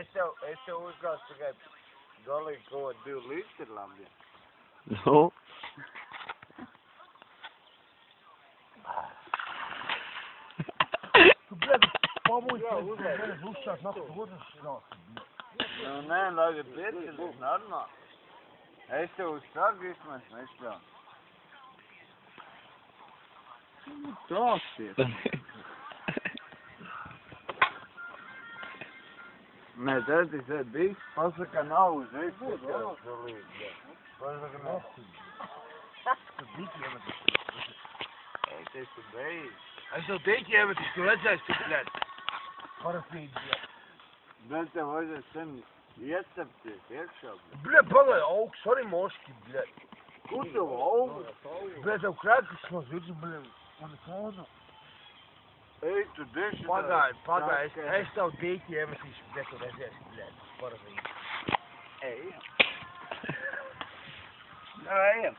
Es tev uzgāzu tikai galīgi kaut 2 litri labi. Nu? Tu, blēd, pamūji, uzšķās nāks otrs nāks. Nu, nē, tagad piecas, normāli. Es tev uz sargu izmēs nešķānu. Tāsies. Nē, tad es bijis, pasaka nav uz izskatās. Pasaka nav. Kas dīķi iemetis? Es esmu beidzis. Es tev dīķi iemetis, tu redzēsi, tu, blēd. Parastīgi, blēd. Bet tev vajadzēs sen iecepties iekšā. Blēd, palai, augsts, arī moški, blēd. Kur tev augsts? Blēd, tev krēkas no zirds, blēd. Man kāda. Ej, tu deši. Pagāj, es tev dīķi iemetīšu, blēd, tu redzēsi, blēd. Parastīgi. Ejam. Nu, ejam.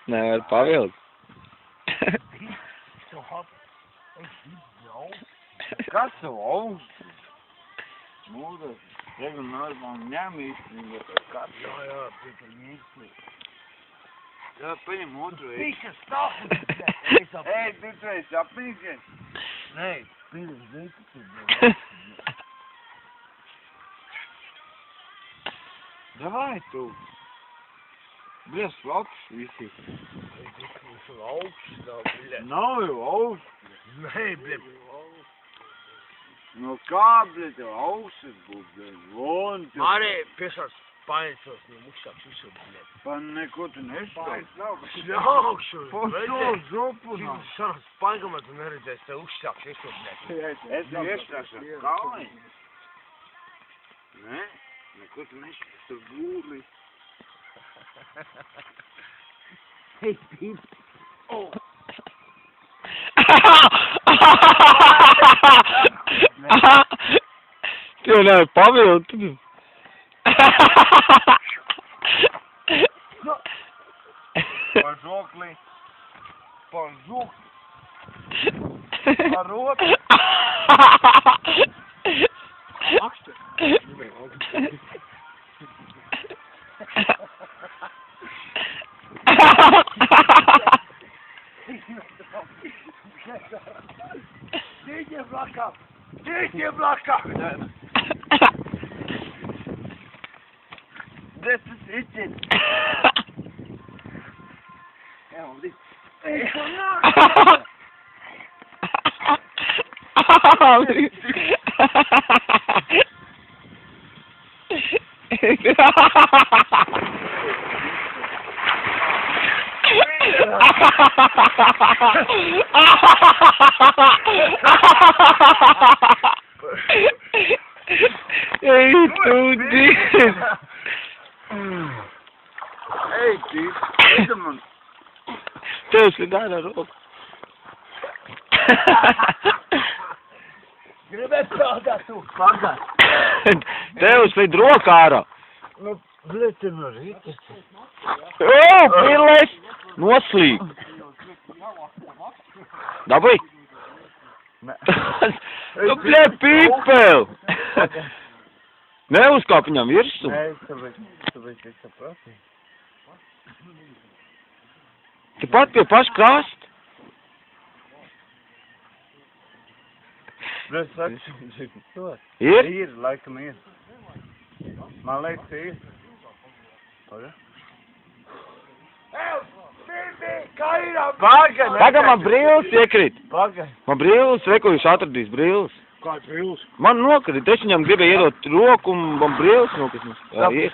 Nevar pavilkt. Kas tev augsts? Mūdas, tagad mēs man ņem īstenībā. Kas? Jā, pīka īsti. Jā, paņem otru ej. Pīka stāv! Ej, tu esi apmīsies? Nē, pīka dīķi, Davai tu. Bļas, labs visi. Es augsts, blēd. Nav jau augsts. Nē, blēd. No kā, bļas, tev augsts būs, bļas? Von tev. Arī piesāc paņicos, no mušāks visu, blēd. Pan neko tu nešķiet. Šļaukšu, Pošo zopu nav. Šāds paņkamā tu neredzēsi, tev uzšāks visu, blēd. Es iešķāšu ar kalni. Ne? Neko tu nešķiet, tur gūli. Hei, pīp. Oh. Tev nevar pavilkt. Par žokli. Par žokli. Par rotu. Akšķi. Dīķi blakā! Dīķi blakā! This is itching. Ei, tu diz! Ei, tīt, ejam man. Tev si dara roku. Gribēt pagāt tu! Pagāt. Tev si rokā ārā. Nu, blēd, tev no rīta. O, pilēs! Noslīg. Dabūj? Nu, bļē, pīpēl! Neuzkāp viņam virsū. Nē, tāpēc es sapratu. Tu pat pie paša krasta. Es saku, Ir? ir, laikam ir. Man liekas, ir. Pagaid. Pagaid! Tagad man brīlis iekrīt. Pagaid! Man brīlis, re, ko jūs atradīs brīlis. Kāds brīlis? Man nokrīt, es viņam gribēju iedot roku un man brīlis nokrīt. Jā, ir.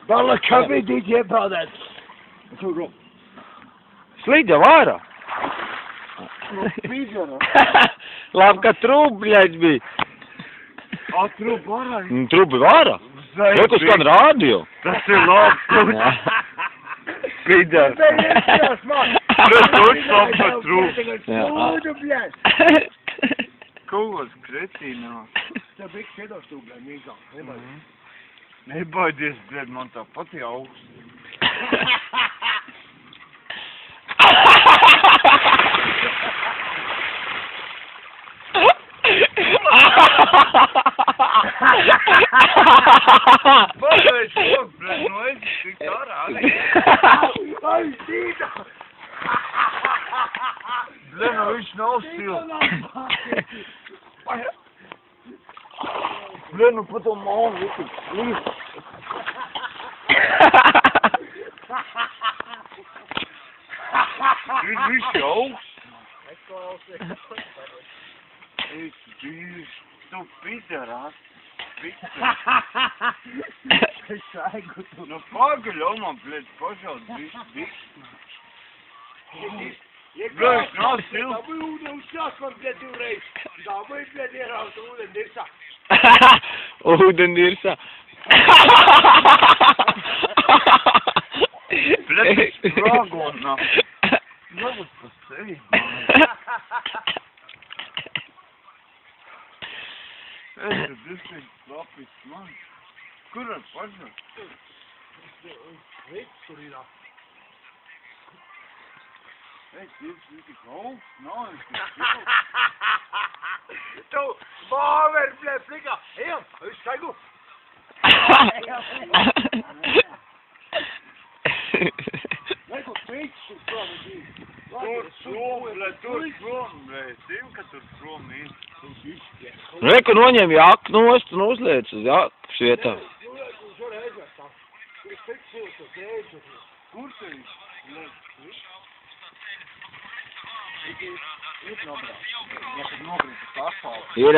Bala, kā bija dīķi iepaudēt? Slīd jau ārā. Pīdara! Labi, ka trūbļais bija. Atrūp ārā! Trūbi ārā? Re, ko skan rādio. Tas ir labs! Pīdara! Tas uzslāpa trūp! Lūdzu, bļēd! Kaut kretīnā! Tev bija šiedos tu, bļēd, mīgāk. Nebaidies, bļēd, man tā pati augsts. Ai, Dino! Bля, nu viņš nav stils. Bля, nu pa to mālu visu slīst. Viņš jau augsts. Ej, Dievs, tu pidarās. Nu pagaļ, man, blēd, pažād, visu. Blēd, nav stils. Dabūj ūdeni uz šāsmar, blēd, divreiz. Dabūj, blēd, ierauta ūdeni dirsā. Ūdeni dirsā. Blēd, sprāgonā. Labas pa sevi. Es tad diezgan lapis man. Kur ar pažād? Veids, kur ir. Ej, Dievs, tik augsts, nav, es Tu, māver, blēd, flikā. Ejam, uz skaigu. Neko, veids, tur prom ir. Tur prom, blēd, tur prom, blēd. Zinu, ka tur prom ir. Reku noņem jaku nost un uzliec uz jakas vietā. Kur te ir? Blēd, ir nobraukt. Ja tad nogrīt uz asfaltu. Ir